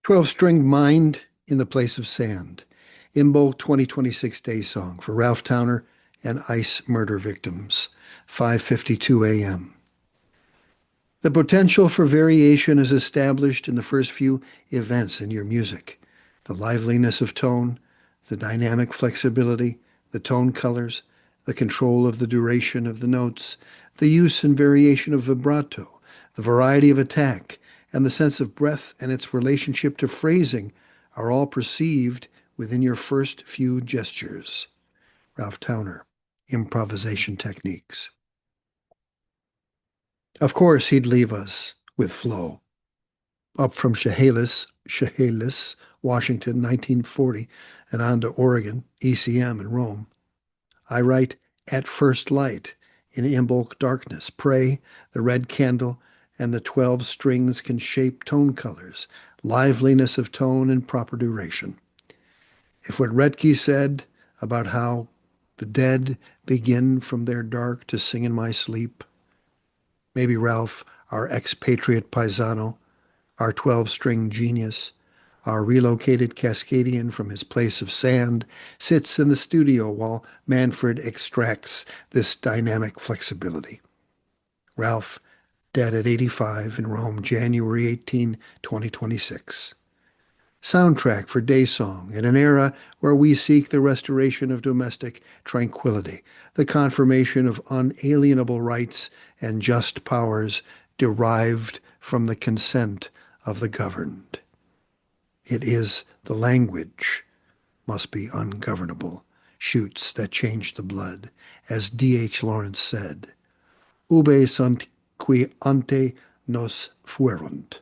12-stringed mind in the place of sand. Imbolc 2026 Day Song for Ralph Towner and ICE murder victims. 5:52 a.m. The potential for variation is established in the first few events in your music. The liveliness of tone, the dynamic flexibility, the tone colors, the control of the duration of the notes, the use and variation of vibrato, the variety of attack, and the sense of breath and its relationship to phrasing are all perceived within your first few gestures. Ralph Towner, Improvisation Techniques. Of course, he'd leave us with flow. Up from Chehalis, Washington, 1940, and on to Oregon, ECM in Rome. I write At First Light in Imbolc Darkness, Pray, The Red Candle, and the 12 strings can shape tone colors, liveliness of tone and proper duration. If what Retke said about how the dead begin from their dark to sing in my sleep, maybe Ralph, our expatriate paisano, our 12-string genius, our relocated Cascadian from his place of sand, sits in the studio while Manfred extracts this dynamic flexibility. Ralph, dead at 85 in Rome, January 18, 2026. Soundtrack for DaySong in an era where we seek the restoration of domestic tranquility, the confirmation of unalienable rights and just powers derived from the consent of the governed. It is the language must be ungovernable, shoots that change the blood, as D.H. Lawrence said. Ube sunt qui ante nos fuerunt.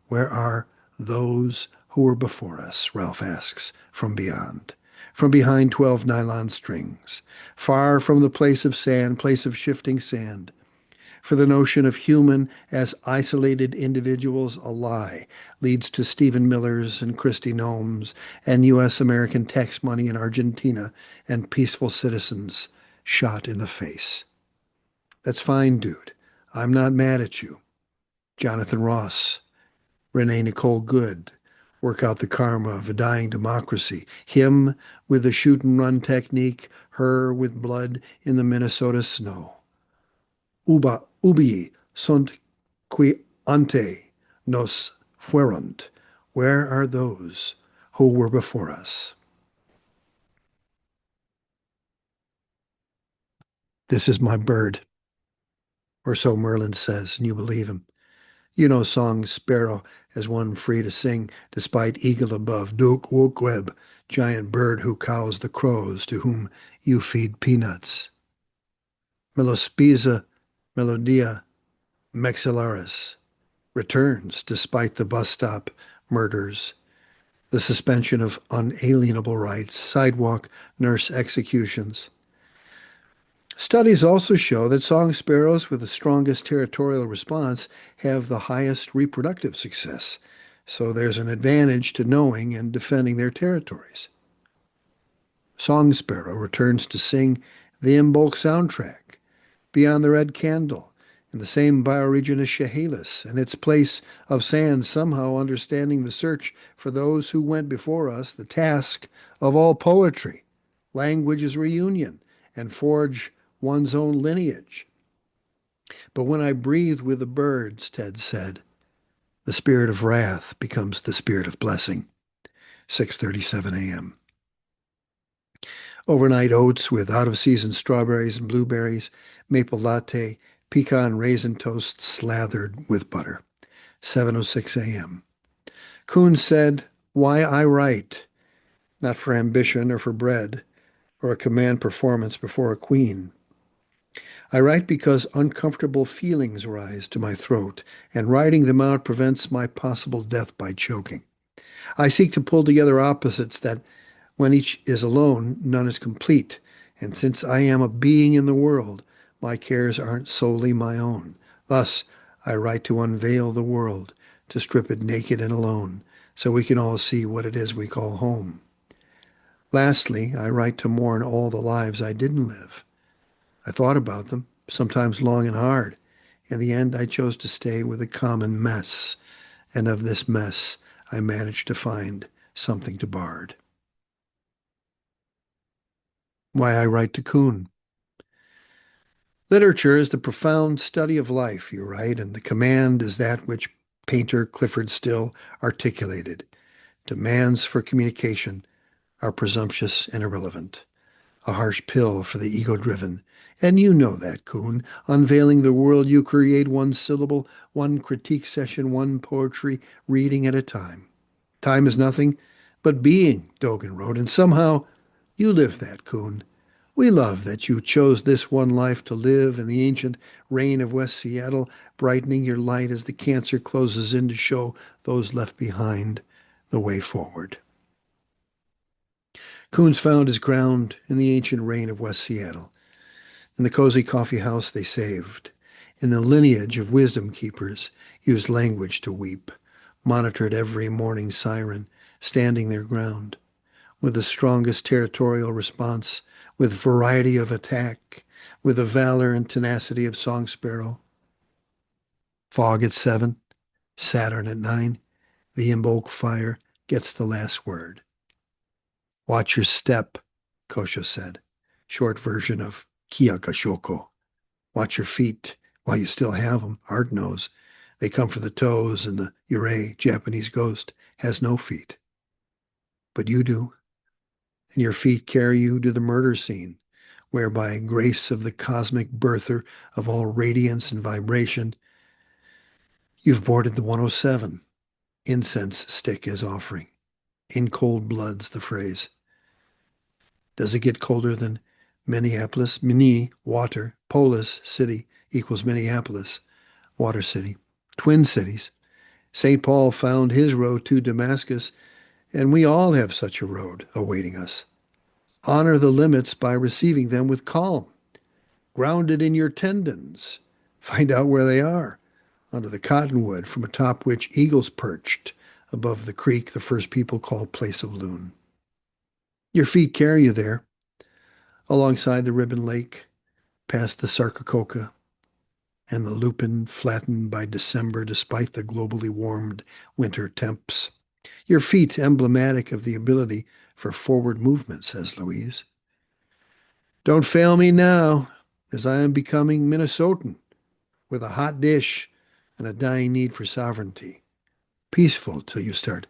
Where are those who were before us? Ralph asks, from beyond. From behind 12 nylon strings. Far from the place of sand, place of shifting sand. For the notion of human as isolated individuals a lie leads to Stephen Miller's and Christy Nome's and U.S. American tax money in Argentina and peaceful citizens shot in the face. That's fine, dude. I'm not mad at you. Jonathan Ross, Renee Nicole Good, work out the karma of a dying democracy. Him with the shoot and run technique, her with blood in the Minnesota snow. Ubi sunt qui ante nos fuerunt. Where are those who were before us? This is my bird, or so Merlin says, and you believe him. You know song sparrow as one free to sing, despite eagle above, Duke Wookweb, giant bird who cows the crows to whom you feed peanuts. Melospiza, Melodia, Maxillaris returns despite the bus stop murders, the suspension of unalienable rights, sidewalk nurse executions. Studies also show that song sparrows with the strongest territorial response have the highest reproductive success, so there's an advantage to knowing and defending their territories. Song sparrow returns to sing the Imbolc soundtrack, Beyond the Red Candle, in the same bioregion as Chehalis, and its place of sand somehow understanding the search for those who went before us, the task of all poetry. Language is reunion, and forge one's own lineage. But when I breathe with the birds, Ted said, the spirit of wrath becomes the spirit of blessing. 6:37 a.m. Overnight oats with out-of-season strawberries and blueberries, maple latte, pecan raisin toast slathered with butter. 7:06 a.m. Kuhn said, why I write, not for ambition or for bread, or a command performance before a queen. I write because uncomfortable feelings rise to my throat, and writing them out prevents my possible death by choking. I seek to pull together opposites that, when each is alone, none is complete, and since I am a being in the world, my cares aren't solely my own. Thus, I write to unveil the world, to strip it naked and alone, so we can all see what it is we call home. Lastly, I write to mourn all the lives I didn't live. I thought about them, sometimes long and hard. In the end, I chose to stay with a common mess, and of this mess, I managed to find something to Bard. Why I write to Kuhn. Literature is the profound study of life, you write, and the command is that which painter Clifford Still articulated. Demands for communication are presumptuous and irrelevant. A harsh pill for the ego-driven. And you know that, Kuhn. Unveiling the world you create one syllable, one critique session, one poetry reading at a time. Time is nothing but being, Dogen wrote, and somehow you live that, Kuhn. We love that you chose this one life to live in the ancient rain of West Seattle, brightening your light as the cancer closes in to show those left behind the way forward. Kuhn's found his ground in the ancient rain of West Seattle, in the cozy coffee house they saved, in the lineage of wisdom keepers, used language to weep, monitored every morning siren, standing their ground, with the strongest territorial response, with variety of attack, with the valor and tenacity of song sparrow. Fog at 7, Saturn at 9, the Imbolc fire gets the last word. Watch your step, Kosho said, short version of Kiyakashoko. Watch your feet while you still have them. Art knows. They come for the toes, and the Yurei, Japanese ghost, has no feet. But you do, and your feet carry you to the murder scene, where by grace of the cosmic birther of all radiance and vibration, you've boarded the 107, incense stick as offering. In cold blood's the phrase. Does it get colder than Minneapolis? Mini, water, polis, city equals Minneapolis, water city. Twin cities. St. Paul found his road to Damascus, and we all have such a road awaiting us. Honor the limits by receiving them with calm, grounded in your tendons. Find out where they are, under the cottonwood from atop which eagles perched above the creek the first people called Place of Loon. Your feet carry you there, alongside the Ribbon Lake, past the Sarkakoka, and the lupin flattened by December despite the globally warmed winter temps. Your feet emblematic of the ability for forward movement, says Louise. Don't fail me now, as I am becoming Minnesotan, with a hot dish and a dying need for sovereignty. Peaceful till you start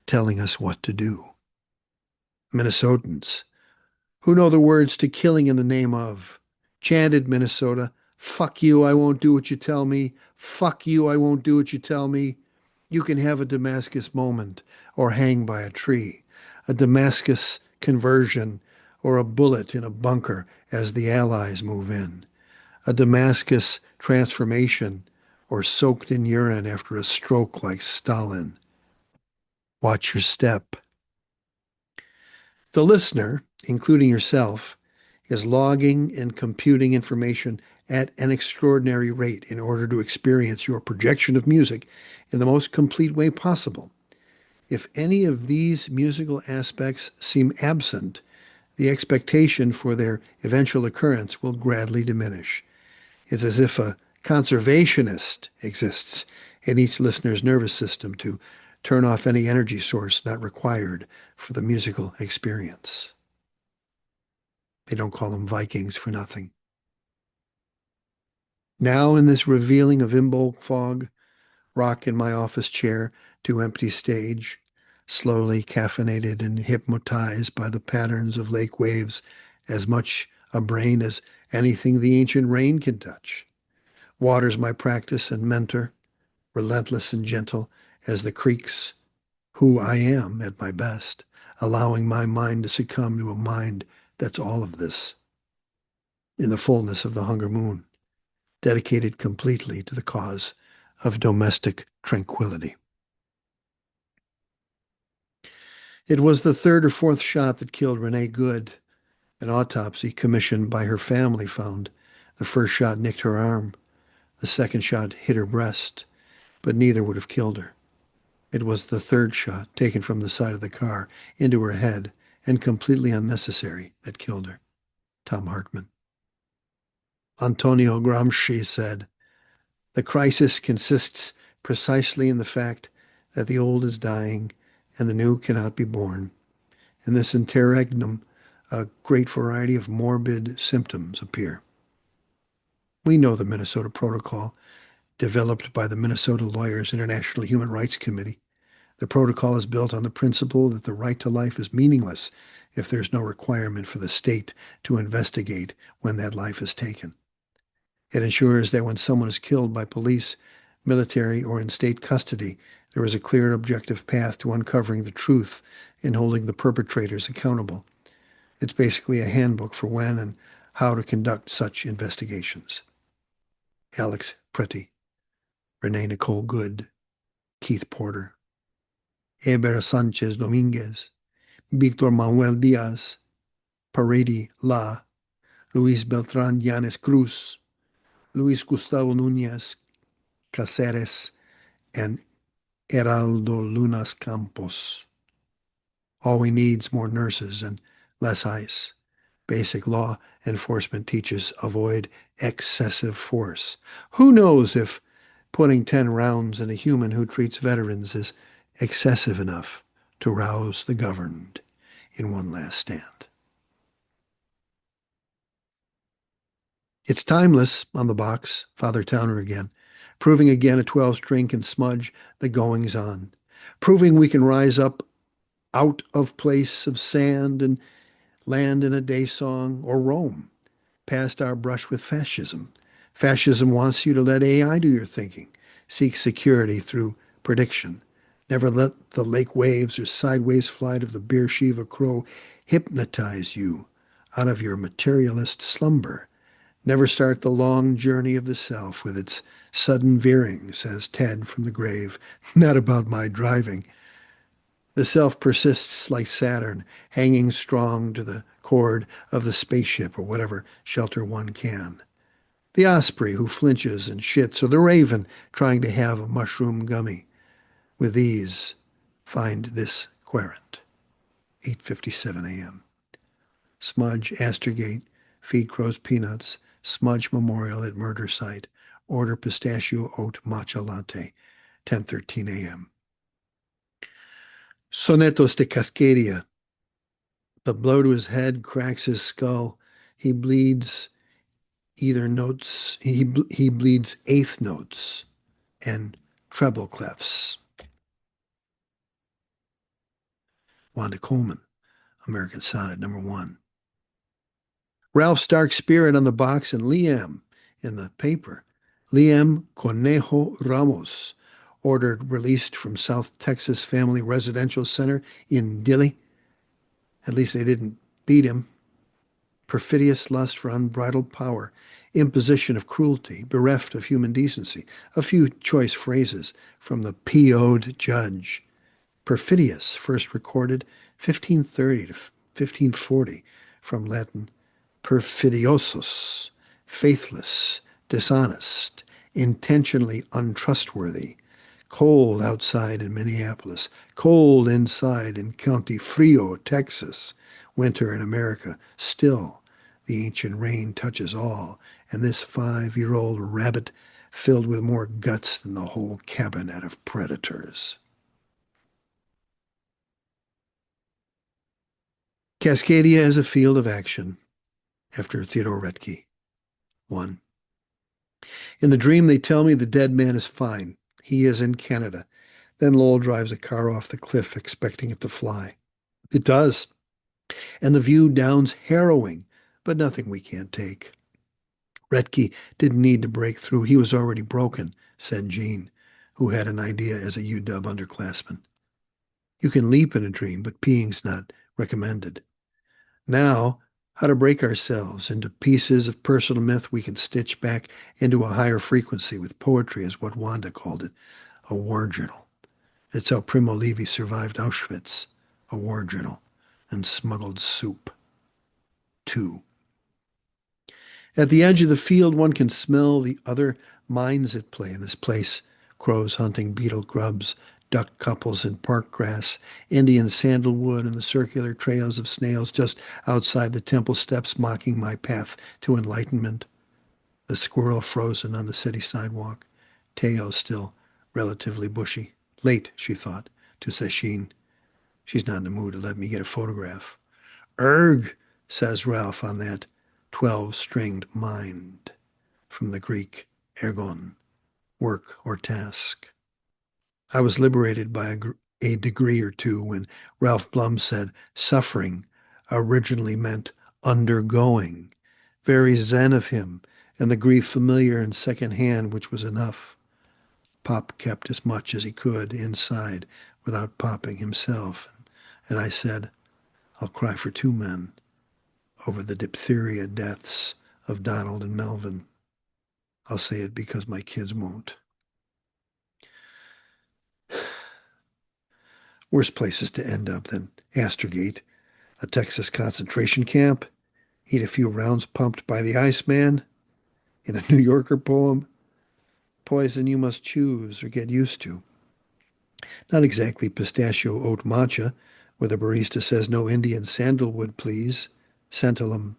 telling us what to do. Minnesotans, who know the words to Killing in the Name of, chanted Minnesota, fuck you, I won't do what you tell me. Fuck you, I won't do what you tell me. You can have a Damascus moment or hang by a tree, a Damascus conversion or a bullet in a bunker as the Allies move in, a Damascus transformation or soaked in urine after a stroke like Stalin. Watch your step. The listener, including yourself, is logging and computing information at an extraordinary rate in order to experience your projection of music in the most complete way possible. If any of these musical aspects seem absent, the expectation for their eventual occurrence will gradually diminish. It's as if a conservationist exists in each listener's nervous system to turn off any energy source not required for the musical experience. They don't call them Vikings for nothing. Now in this revealing of Imbolc fog, rock in my office chair to empty stage, slowly caffeinated and hypnotized by the patterns of lake waves, as much a brain as anything the ancient rain can touch. Water's my practice and mentor, relentless and gentle as the creeks, who I am at my best, allowing my mind to succumb to a mind that's all of this, in the fullness of the hunger moon, dedicated completely to the cause of domestic tranquility. It was the third or fourth shot that killed Renee Good. An autopsy commissioned by her family found the first shot nicked her arm, the second shot hit her breast, but neither would have killed her. It was the third shot, taken from the side of the car, into her head, and completely unnecessary, that killed her. Tom Hartman. Antonio Gramsci said, "The crisis consists precisely in the fact that the old is dying and the new cannot be born. In this interregnum, a great variety of morbid symptoms appear. We know the Minnesota Protocol, developed by the Minnesota Lawyers International Human Rights Committee. The protocol is built on the principle that the right to life is meaningless if there's no requirement for the state to investigate when that life is taken. It ensures that when someone is killed by police, military, or in state custody, there is a clear objective path to uncovering the truth and holding the perpetrators accountable. It's basically a handbook for when and how to conduct such investigations. Alex Pretty, Renee Nicole Good, Keith Porter, Eber Sanchez Dominguez, Victor Manuel Diaz, Paredi La, Luis Beltran Llanes Cruz, Luis Gustavo Núñez Caceres, and Heraldo Lunas Campos. All we need is more nurses and less ICE. Basic law enforcement teaches avoid excessive force. Who knows if putting 10 rounds in a human who treats veterans is excessive enough to rouse the governed in one last stand. It's timeless on the box, Father Towner again, proving again a 12-string can smudge the goings on, proving we can rise up out of place of sand and land in a day song or roam past our brush with fascism. Fascism wants you to let AI do your thinking, seek security through prediction. Never let the lake waves or sideways flight of the Beersheba crow hypnotize you out of your materialist slumber. Never start the long journey of the self with its sudden veering, says Ted from the grave. Not about my driving. The self persists like Saturn, hanging strong to the cord of the spaceship or whatever shelter one can. The osprey who flinches and shits, or the raven trying to have a mushroom gummy. With these, find this querent. 8:57 a.m. Smudge, Astergate, feed crows peanuts, Smudge Memorial at murder site. Order pistachio oat matcha latte. 10:13 a.m. Sonetos de Cascadia. The blow to his head cracks his skull. He bleeds either notes, he bleeds eighth notes and treble clefs. Wanda Coleman, American Sonnet #1. Ralph Stark's spirit on the box and Liam in the paper. Liam Conejo Ramos, ordered released from South Texas Family Residential Center in Dilley. At least they didn't beat him. Perfidious lust for unbridled power, imposition of cruelty, bereft of human decency. A few choice phrases from the PO'd judge. Perfidious, first recorded 1530 to 1540, from Latin perfidiosus, faithless, dishonest, intentionally untrustworthy. Cold outside in Minneapolis, cold inside in County Frio, Texas. Winter in America, still the ancient rain touches all, and this 5-year-old rabbit filled with more guts than the whole cabinet of predators. Cascadia is a field of action, after Theodore Retke. 1. In the dream, they tell me the dead man is fine. He is in Canada. Then Lowell drives a car off the cliff, expecting it to fly. It does. And the view down's harrowing, but nothing we can't take. Retke didn't need to break through. He was already broken, said Jean, who had an idea as a UW underclassman. You can leap in a dream, but peeing's not recommended. Now, how to break ourselves into pieces of personal myth we can stitch back into a higher frequency with poetry is what Wanda called it, a war journal. It's how Primo Levi survived Auschwitz, a war journal, and smuggled soup. 2. At the edge of the field, one can smell the other minds at play in this place. Crows hunting beetle grubs, duck couples in park grass, Indian sandalwood, and the circular trails of snails just outside the temple steps mocking my path to enlightenment. The squirrel frozen on the city sidewalk, tail still relatively bushy, Late, she thought, to Sesshin. She's not in the mood to let me get a photograph. Erg, says Ralph on that 12-stringed mind, from the Greek ergon, work or task. I was liberated by a degree or two when Ralph Blum said suffering originally meant undergoing. Very zen of him, and the grief familiar and second-hand, which was enough. Pop kept as much as he could inside without popping himself. And I said, I'll cry for two men over the diphtheria deaths of Donald and Melvin. I'll say it because my kids won't. Worse places to end up than Astergate, a Texas concentration camp, eat a few rounds pumped by the Iceman, in a New Yorker poem, poison you must choose or get used to. Not exactly pistachio oat matcha, where the barista says no Indian sandalwood, please. Santalum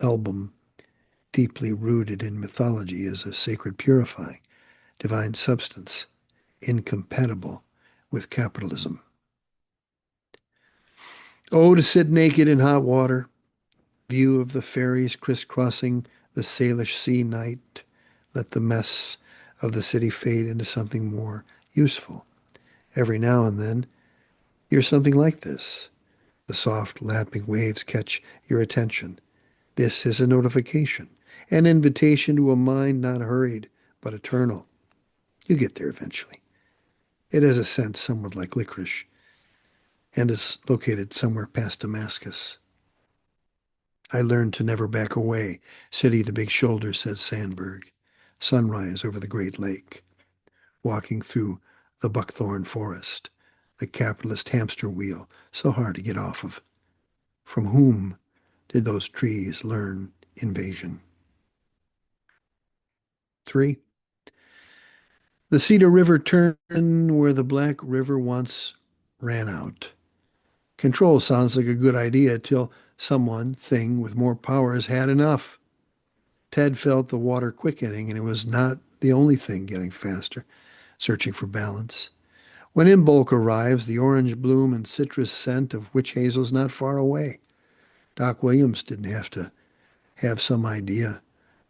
album, deeply rooted in mythology, is a sacred purifying, divine substance, incompatible with capitalism. Oh, to sit naked in hot water, view of the ferries crisscrossing the Salish sea night, let the mess of the city fade into something more useful. Every now and then, you're something like this. The soft, lapping waves catch your attention. This is a notification, an invitation to a mind not hurried, but eternal. You get there eventually. It has a scent somewhat like licorice, and is located somewhere past Damascus. I learned to never back away. City the big shoulder, says Sandberg. Sunrise over the Great Lake. Walking through the buckthorn forest. The capitalist hamster wheel, so hard to get off of. From whom did those trees learn invasion? 3. The Cedar River turn where the Black River once ran out. Control sounds like a good idea till someone, thing with more power has had enough. Ted felt the water quickening, and it was not the only thing getting faster, searching for balance. When Imbolc arrives, the orange bloom and citrus scent of witch hazel's not far away. Doc Williams didn't have to have some idea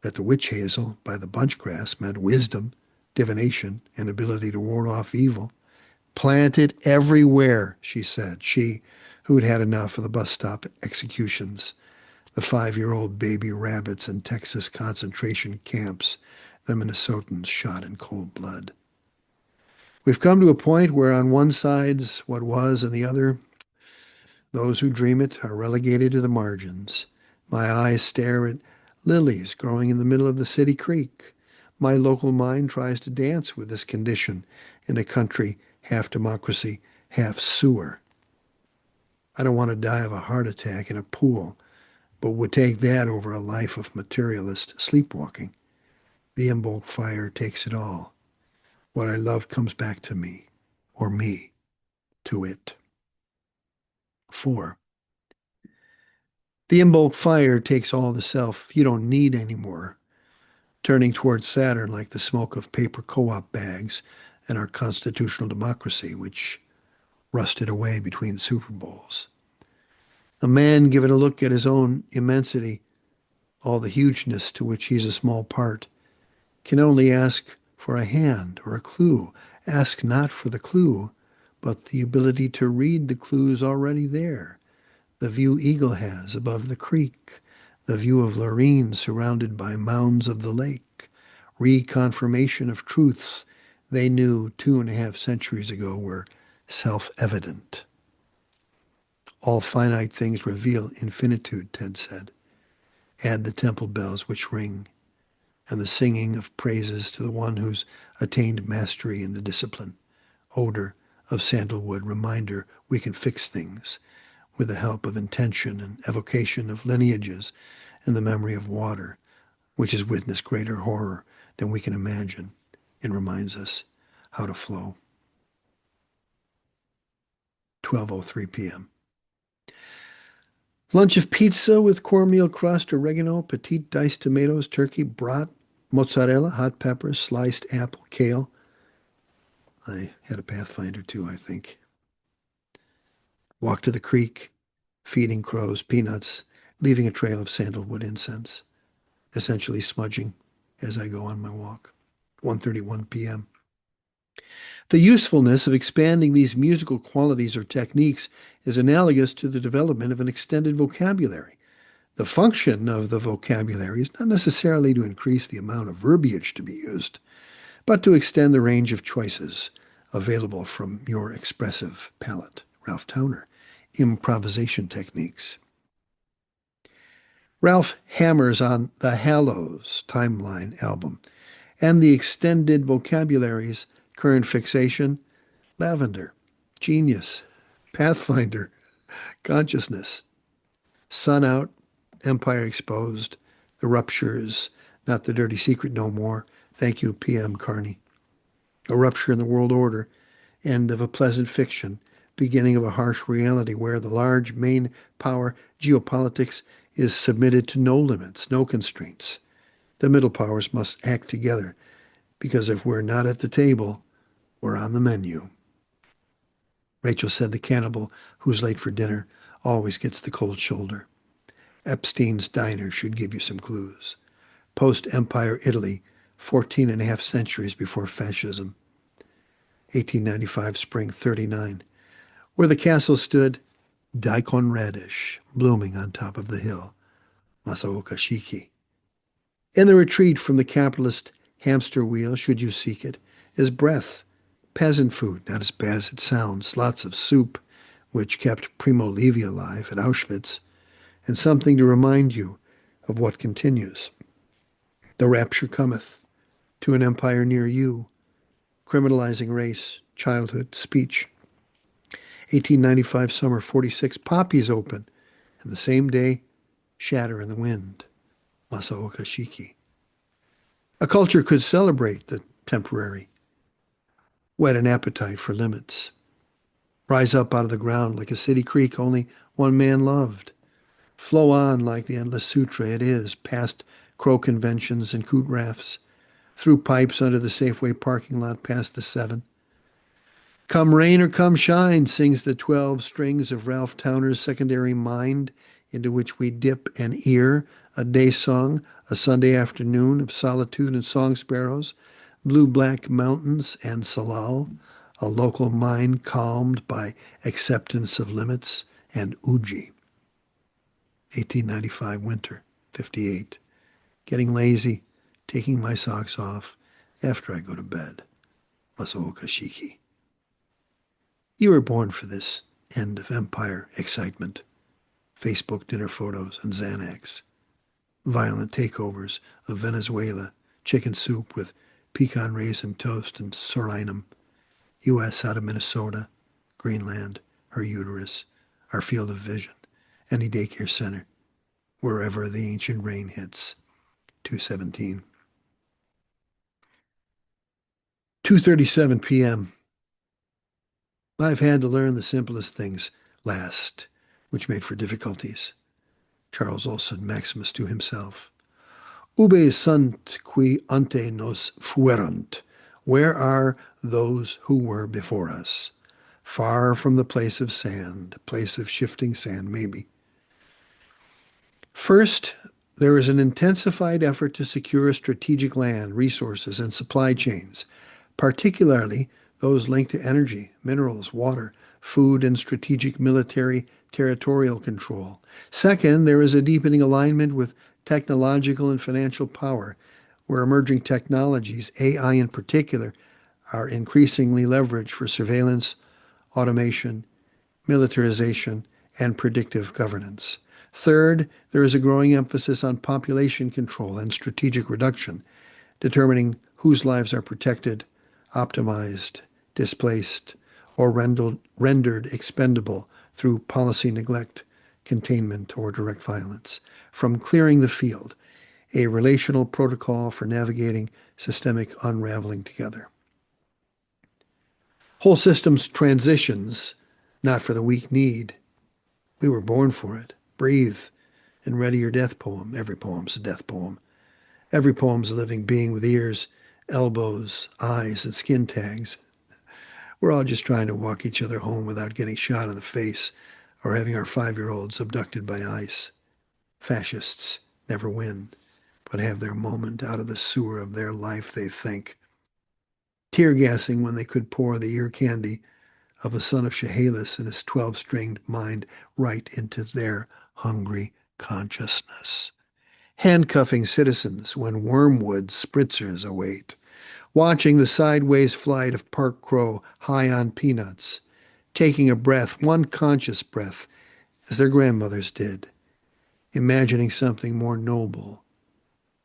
that the witch hazel by the bunchgrass meant wisdom, divination, and ability to ward off evil. Plant it everywhere, she said, she who'd had enough of the bus stop executions, the 5-year-old baby rabbits in Texas concentration camps, the Minnesotans shot in cold blood. We've come to a point where on one side's what was and the other, those who dream it are relegated to the margins. My eyes stare at lilies growing in the middle of the city creek. My local mind tries to dance with this condition in a country half democracy, half sewer. I don't want to die of a heart attack in a pool, but would take that over a life of materialist sleepwalking. The Imbolc fire takes it all. What I love comes back to me, or me to it. 4. The Imbolc fire takes all the self you don't need anymore, turning towards Saturn like the smoke of paper co-op bags and our constitutional democracy, which rusted away between Super Bowls. A man given a look at his own immensity, all the hugeness to which he's a small part, can only ask for a hand or a clue. Ask not for the clue, but the ability to read the clues already there. The view Eagle has above the creek, the view of Lorene surrounded by mounds of the lake, reconfirmation of truths they knew 2.5 centuries ago were self-evident. All finite things reveal infinitude, Ted said. Add the temple bells which ring, and the singing of praises to the one who's attained mastery in the discipline. Odor of sandalwood, reminder we can fix things with the help of intention and evocation of lineages and the memory of water, which has witnessed greater horror than we can imagine and reminds us how to flow. 12:03 p.m. Lunch of pizza with cornmeal crust, oregano, petite diced tomatoes, turkey, brat, mozzarella, hot peppers, sliced apple, kale. I had a Pathfinder too, I think. Walk to the creek, feeding crows peanuts, leaving a trail of sandalwood incense, essentially smudging as I go on my walk. 1:31 p.m. The usefulness of expanding these musical qualities or techniques is analogous to the development of an extended vocabulary. The function of the vocabulary is not necessarily to increase the amount of verbiage to be used, but to extend the range of choices available from your expressive palette. Ralph Towner, Improvisation Techniques. Ralph hammers on the Hallows Timeline album and the extended vocabularies current fixation, lavender, genius, pathfinder, consciousness, sun out, empire exposed, the ruptures, not the dirty secret no more. Thank you, P.M. Carney. A rupture in the world order, end of a pleasant fiction, beginning of a harsh reality where the large main power geopolitics is submitted to no limits, no constraints. The middle powers must act together because if we're not at the table, we're on the menu. Rachel said the cannibal who's late for dinner always gets the cold shoulder. Epstein's diner should give you some clues. Post-Empire Italy, 14 and a half centuries before fascism. 1895, spring 39. Where the castle stood, daikon radish blooming on top of the hill. Masaoka Shiki. In the retreat from the capitalist hamster wheel, should you seek it, is breath. Peasant food, not as bad as it sounds. Lots of soup, which kept Primo Levi alive at Auschwitz, and something to remind you of what continues. The rapture cometh to an empire near you, criminalizing race, childhood, speech. 1895 summer, 46, poppies open, and the same day, shatter in the wind. Masaoka Shiki. A culture could celebrate the temporary, whet an appetite for limits, rise up out of the ground like a city creek only one man loved, flow on like the endless sutra it is, past crow conventions and coot rafts, through pipes under the Safeway parking lot past the 7. Come rain or come shine, sings the 12 strings of Ralph Towner's secondary mind, into which we dip an ear, a day song, a Sunday afternoon of solitude and song sparrows, blue-black mountains and Salal, a local mind calmed by acceptance of limits, and Uji. 1895 winter, 58. Getting lazy, taking my socks off after I go to bed. Masaoka Shiki. You were born for this end of empire excitement. Facebook dinner photos and Xanax. Violent takeovers of Venezuela, chicken soup with pecan raisin toast and Suriname. U.S. out of Minnesota, Greenland, her uterus, our field of vision, any daycare center, wherever the ancient rain hits. 2:17. 2:37 p.m. I've had to learn the simplest things last, which made for difficulties. Charles Olson, Maximus to himself. Ube sunt qui ante nos fuerunt. Where are those who were before us? Far from the place of sand, place of shifting sand, maybe. First, there is an intensified effort to secure strategic land, resources, and supply chains, particularly those linked to energy, minerals, water, food, and strategic military territorial control. Second, there is a deepening alignment with technological and financial power, where emerging technologies, AI in particular, are increasingly leveraged for surveillance, automation, militarization, and predictive governance. Third, there is a growing emphasis on population control and strategic reduction, determining whose lives are protected, optimized, displaced, or rendered expendable through policy neglect, containment, or direct violence. From clearing the field, a relational protocol for navigating systemic unraveling together. Whole systems transitions, not for the weak need. We were born for it. Breathe and ready your death poem. Every poem's a death poem. Every poem's a living being with ears, elbows, eyes, and skin tags. We're all just trying to walk each other home without getting shot in the face or having our 5-year-olds abducted by ICE. Fascists never win, but have their moment out of the sewer of their life, they think. Tear gassing when they could pour the ear candy of a son of Chehalis and his 12-stringed mind right into their hungry consciousness. Handcuffing citizens when wormwood spritzers await. Watching the sideways flight of park crow high on peanuts. Taking a breath, one conscious breath, as their grandmothers did. Imagining something more noble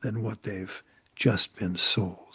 than what they've just been sold.